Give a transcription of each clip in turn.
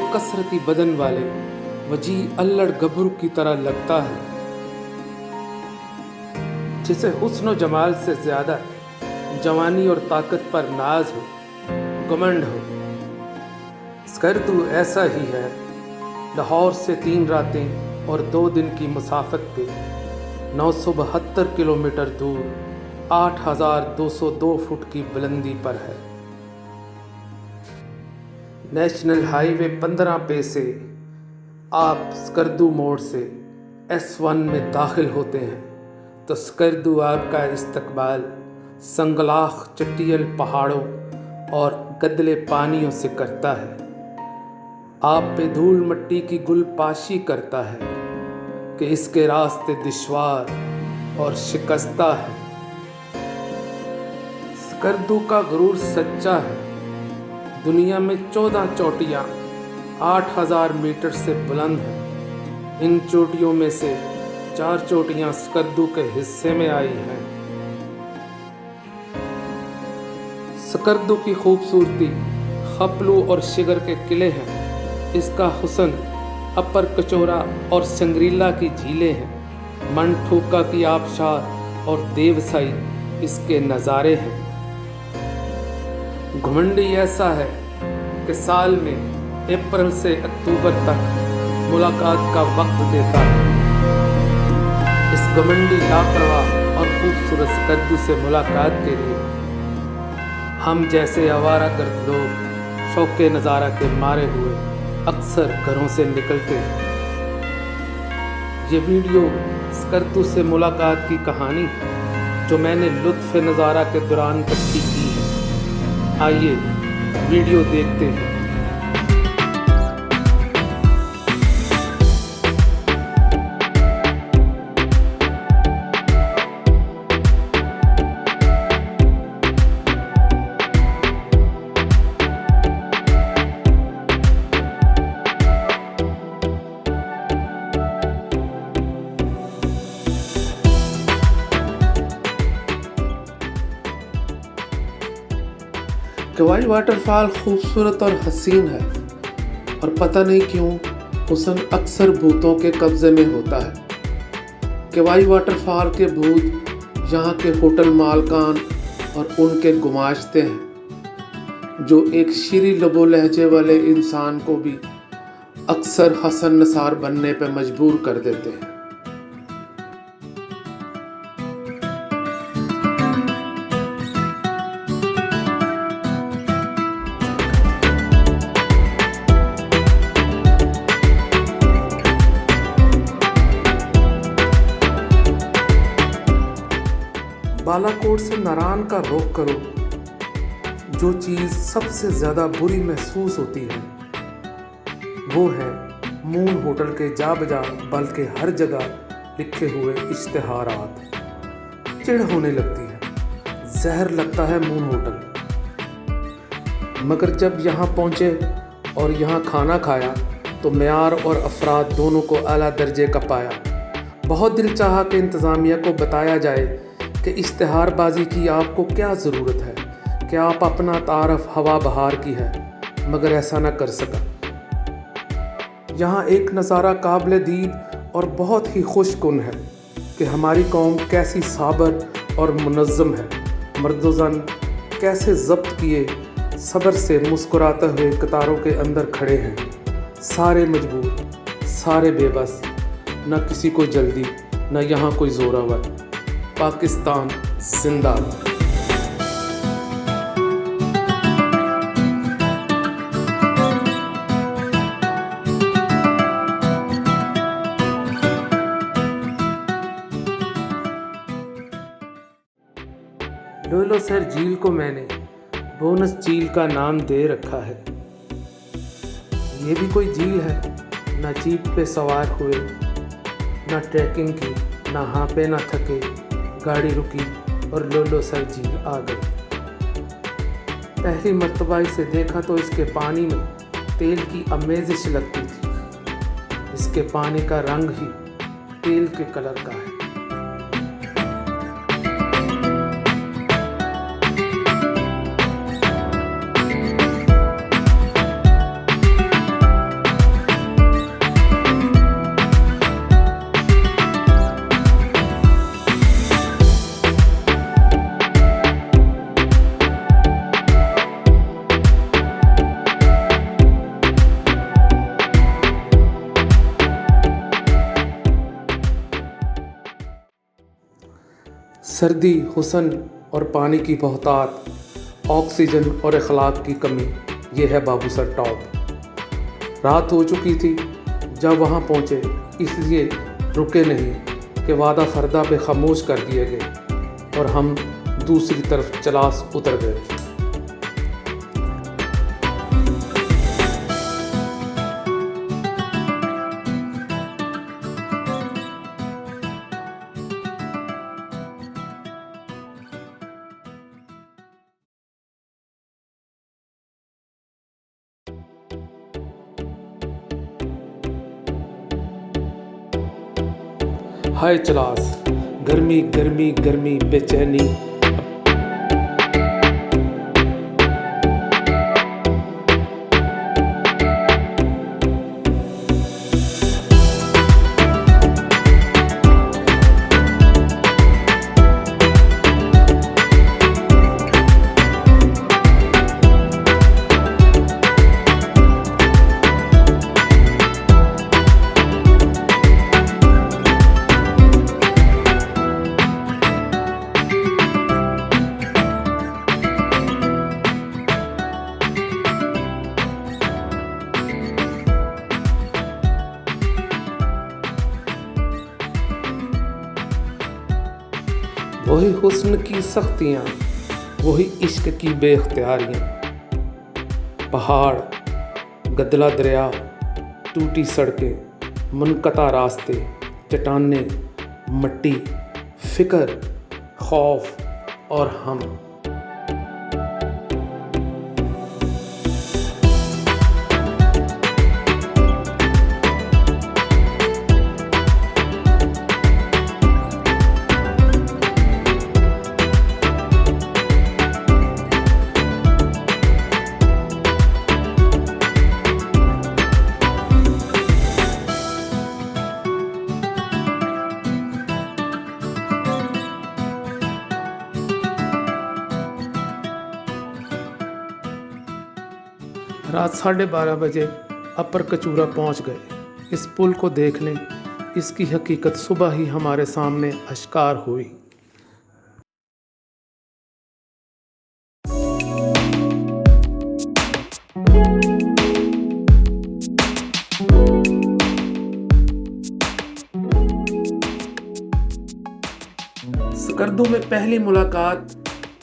कसरती बदन वाले वजी अल्लड़ गबरू की तरह लगता है, जिसे हुस्न और जमाल से ज्यादा जवानी और ताकत पर नाज हो, घमंड हो। स्कर्दू ऐसा ही है। लाहौर से 3 रातें और 2 दिन की मुसाफत पे 972 किलोमीटर दूर 8,202 फुट की बुलंदी पर है। नेशनल हाईवे 15 पे से आप स्कर्दू मोड़ से S1 में दाखिल होते हैं तो स्कर्दू आपका इस्तकबाल संगलाख चट्टियल पहाड़ों और गदले पानियों से करता है। आप पे धूल मट्टी की गुलपाशी करता है कि इसके रास्ते दुश्वार और शिकस्ता है। स्कर्दू का गुरूर सच्चा है। दुनिया में 14 चोटियाँ 8,000 मीटर से बुलंद हैं। इन चोटियों में से 4 चोटियाँ स्कर्दू के हिस्से में आई हैं। स्कर्दू की खूबसूरती खपलू और शिगर के किले हैं। इसका हुस्न अपर कचोरा और संग्रीला की झीलें हैं। मनठूका की आबशार और देवसाई इसके नज़ारे हैं। घुमंडी ऐसा है कि साल में अप्रैल से अक्टूबर तक मुलाकात का वक्त देता है। इस घमंडी लापरवाह और खूबसूरत स्कर्दू से मुलाकात के लिए हम जैसे आवारा गर्द लोग शौक़े नज़ारा के मारे हुए अक्सर घरों से निकलते हैं। ये वीडियो स्कर्दू से मुलाकात की कहानी है जो मैंने लुत्फ़ नज़ारा के दौरान इकट्ठी की है। आइए वीडियो देखते हैं। केवाई वाटरफॉल खूबसूरत और हसीन है और पता नहीं क्यों हुस्न अक्सर भूतों के कब्जे में होता है। केवाई वाटरफॉल के भूत यहाँ के होटल मालकान और उनके गुमाश्ते हैं जो एक शीरी लबो लहजे वाले इंसान को भी अक्सर हसन नसार बनने पर मजबूर कर देते हैं। बालाकोट से नारायण का रुख करो। जो चीज़ सबसे ज़्यादा बुरी महसूस होती है वो है मून होटल के जा बजा बल्कि हर जगह लिखे हुए इश्तिहारात। चिढ़ होने लगती है, जहर लगता है मून होटल। मगर जब यहाँ पहुँचे और यहाँ खाना खाया तो मेयार और अफराद दोनों को आला दर्जे का पाया। बहुत दिल चाहा कि इंतज़ामिया को बताया जाए कि इश्तिहारबाजी की आपको क्या ज़रूरत है, कि आप अपना तारफ़ हवा बहार की है, मगर ऐसा ना कर सका। यहाँ एक नज़ारा काबिल दीद और बहुत ही खुशकुन है कि हमारी कौम कैसी साबर और मुनज़्ज़म है। मर्द-ओ-ज़न कैसे ज़ब्त किए सब्र से मुस्कुराते हुए कतारों के अंदर खड़े हैं। सारे मजबूर, सारे बेबस, न किसी को जल्दी, न यहाँ कोई जोरावर। पाकिस्तान जिंदाबाद। लोलोसर झील को मैंने बोनस झील का नाम दे रखा है। ये भी कोई झील है? ना जीप पे सवार हुए, ना ट्रैकिंग की, ना हाँपे ना थके, गाड़ी रुकी और लोलोसर झील आ गई। पहली मर्तबा इसे देखा तो इसके पानी में तेल की अमेजिश लगती थी। इसके पानी का रंग ही तेल के कलर का है। सर्दी, हुस्न और पानी की बहुतात, ऑक्सीजन और अखलाक की कमी, ये है बाबूसर टॉप। रात हो चुकी थी जब वहाँ पहुँचे, इसलिए रुके नहीं कि वादा फरदा पे खामोश कर दिए गए और हम दूसरी तरफ चलास उतर गए। हाय चलास, गर्मी गर्मी गर्मी बेचैनी। वही हुस्न की सख्तियाँ, वही इश्क की बेख्तियारियाँ। पहाड़, गदला दरिया, टूटी सड़कें, मुनक़ता रास्ते, चट्टानें, मट्टी, फ़िक्र, खौफ और हम। रात 12:30 बजे अपर कचूरा पहुंच गए। इस पुल को देख लें, इसकी हकीकत सुबह ही हमारे सामने आश्कार हुई। स्कर्दू में पहली मुलाकात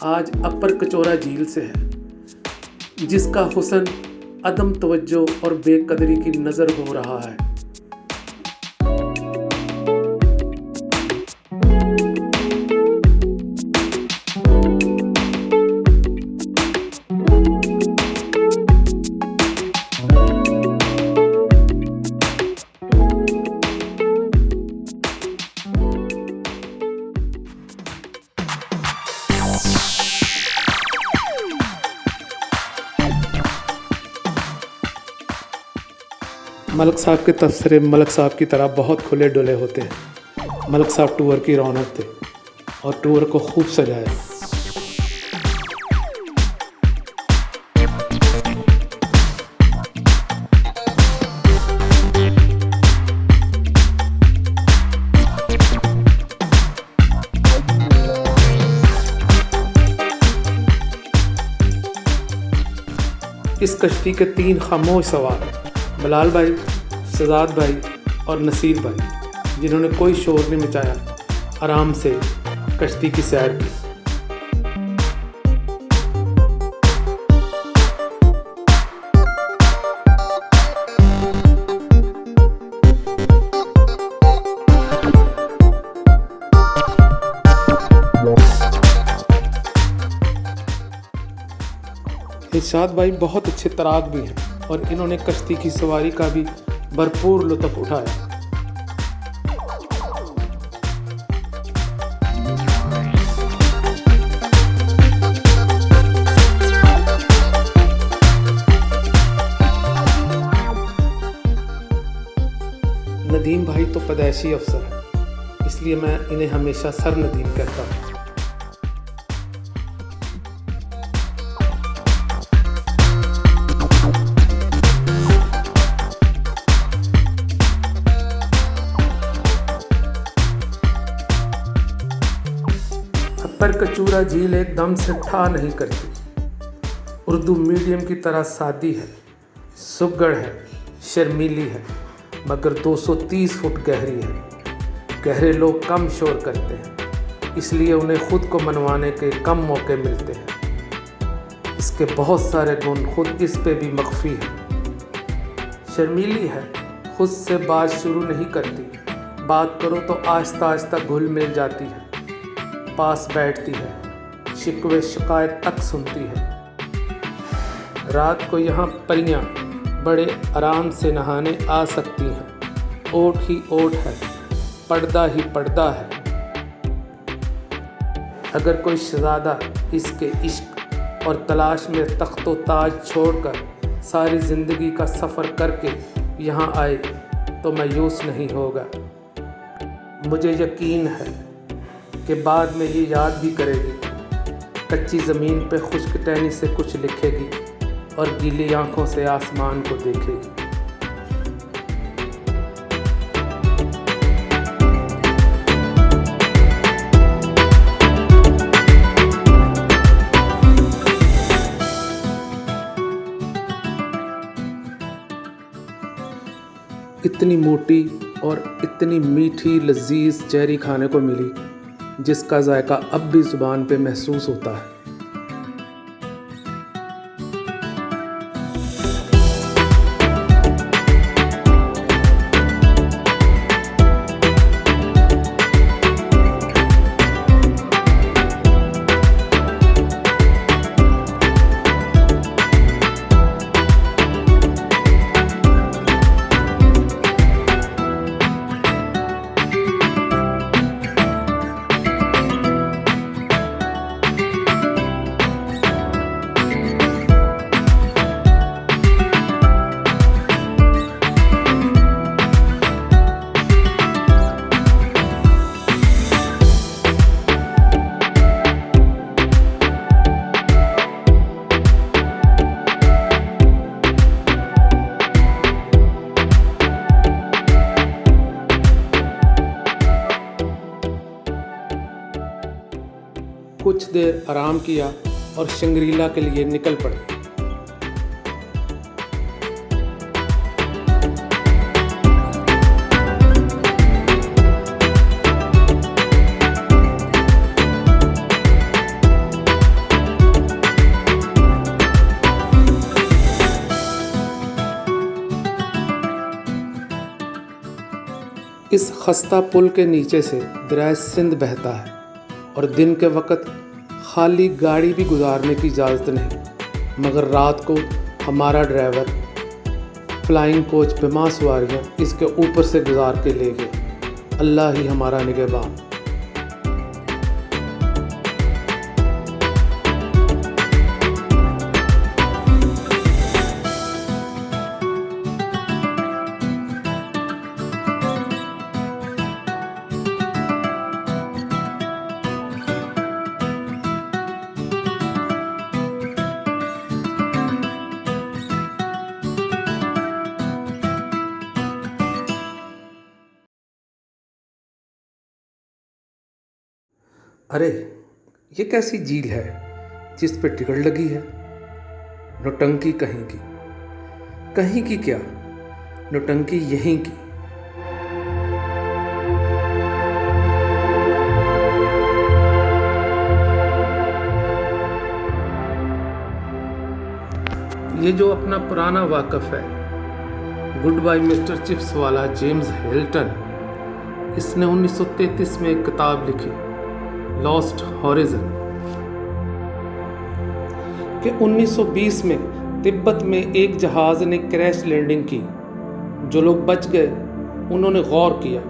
आज अपर कचौरा झील से है, जिसका हुस्न अदम तवज्जो और बेकदरी की नज़र हो रहा है। मलक साहब के तबसरे मलक साहब की तरह बहुत खुले डुले होते हैं। मलक साहब टूर की रौनक थे और टूर को खूब सजाया। इस कश्ती के 3 खामोश सवार, बिलाल भाई, शहजाद भाई और नसीर भाई, जिन्होंने कोई शोर नहीं मचाया, आराम से कश्ती की सैर की। इरशाद भाई बहुत अच्छे तैराक भी हैं और इन्होंने कश्ती की सवारी का भी भरपूर लुत्फ़ उठाया। नदीम भाई तो पैदाइशी अफसर है, इसलिए मैं इन्हें हमेशा सर नदीम कहता हूँ। पर कचूरा झील एकदम से ठा नहीं करती। उर्दू मीडियम की तरह सादी है, सुघड़ है, शर्मीली है, मगर 230 फुट गहरी है। गहरे लोग कम शोर करते हैं, इसलिए उन्हें खुद को मनवाने के कम मौके मिलते हैं। इसके बहुत सारे गुण खुद इस पे भी मख्फी हैं। शर्मीली है, खुद से बात शुरू नहीं करती, बात करो तो आहिस्ता आहिस्ता घुल मिल जाती है, पास बैठती है, शिकवे शिकायत तक सुनती है। रात को यहाँ परियां बड़े आराम से नहाने आ सकती हैं। ओट ही ओट है, पर्दा ही पर्दा है। अगर कोई शहज़ादा इसके इश्क और तलाश में तख्तो ताज छोड़कर सारी ज़िंदगी का सफ़र करके यहाँ आए तो मायूस नहीं होगा। मुझे यकीन है कि बाद में ये याद भी करेगी, कच्ची ज़मीन पे खुश्क टहनी से कुछ लिखेगी और गीली आंखों से आसमान को देखेगी। इतनी मोटी और इतनी मीठी लजीज चेरी खाने को मिली जिसका जायका अब भी ज़ुबान पे महसूस होता है। कुछ देर आराम किया और शंग्रीला के लिए निकल पड़े। इस खस्ता पुल के नीचे से दरिया सिंध बहता है और दिन के वक़्त खाली गाड़ी भी गुजारने की इजाज़त नहीं, मगर रात को हमारा ड्राइवर फ्लाइंग कोच बिमा सवारियाँ इसके ऊपर से गुजार के ले गए। अल्लाह ही हमारा निगहबान। अरे ये कैसी झील है जिस पे टिकट लगी है? नौटंकी कहीं की क्या, नौटंकी यहीं की। ये जो अपना पुराना वाकफ़ है, गुड बाय मिस्टर चिप्स वाला जेम्स हिल्टन, इसने 1933 में एक किताब लिखी, लॉस्ट हॉरिज़न, कि 1920 में तिब्बत में एक जहाज़ ने क्रैश लैंडिंग की। जो लोग बच गए उन्होंने गौर किया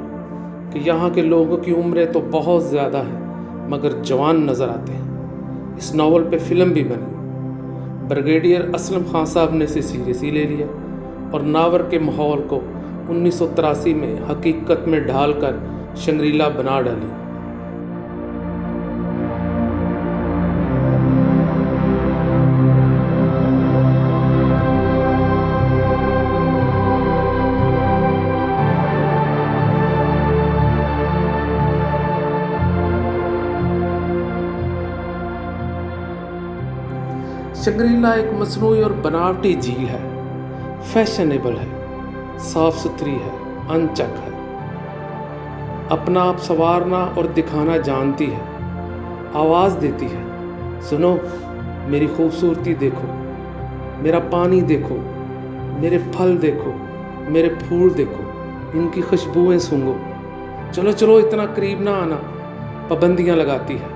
कि यहाँ के लोगों की उम्रें तो बहुत ज़्यादा हैं मगर जवान नज़र आते हैं। इस नावल पे फिल्म भी बनी। ब्रिगेडियर असलम खान साहब ने इसे सीरियसली ले लिया और नावर के माहौल को 1983 में हकीकत में ढालकर शंग्रीला बना डाली। शंग्रीला एक मसनूई और बनावटी झील है, फैशनेबल है, साफ सुथरी है, अनचक है, अपना आप संवारना और दिखाना जानती है, आवाज़ देती है, सुनो मेरी खूबसूरती देखो, मेरा पानी देखो, मेरे फल देखो, मेरे फूल देखो, इनकी खुशबुएं सूंघो, चलो चलो इतना करीब ना आना, पाबंदियाँ लगाती है,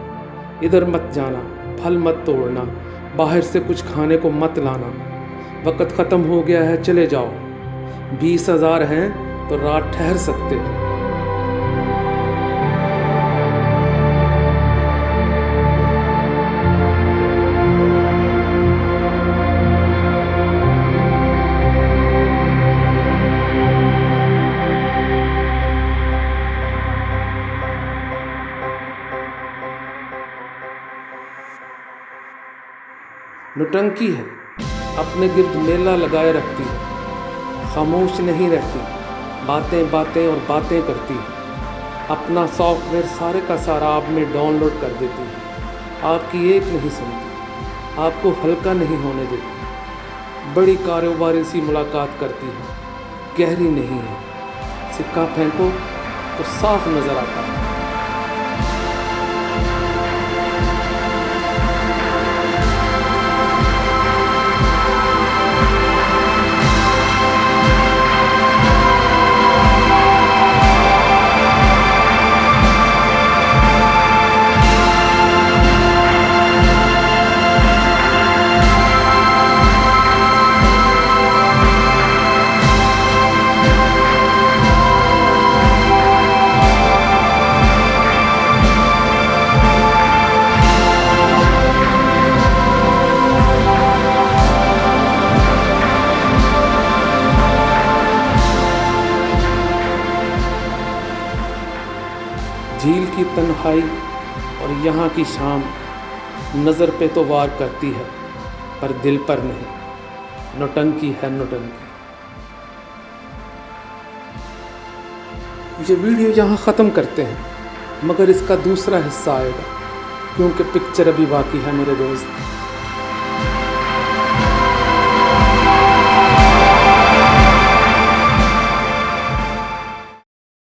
इधर मत जाना, फल मत तोड़ना, बाहर से कुछ खाने को मत लाना, वक्त ख़त्म हो गया है चले जाओ, 20,000 हैं तो रात ठहर सकते हो। नौटंकी है, अपने गिर्द मेला लगाए रखती है, खामोश नहीं रहती, बातें बातें और बातें करती है, अपना सॉफ्टवेयर सारे का सारा आप में डाउनलोड कर देती है, आपकी एक नहीं सुनती, आपको हल्का नहीं होने देती, बड़ी कारोबारी सी मुलाकात करती है, गहरी नहीं है, सिक्का फेंको तो साफ नज़र आता है। झील की तन्हाई और यहाँ की शाम नज़र पे तो वार करती है, पर दिल पर नहीं। नौटंकी है नौटंकी। ये वीडियो यहाँ ख़त्म करते हैं, मगर इसका दूसरा हिस्सा आएगा, क्योंकि पिक्चर अभी बाकी है मेरे दोस्त।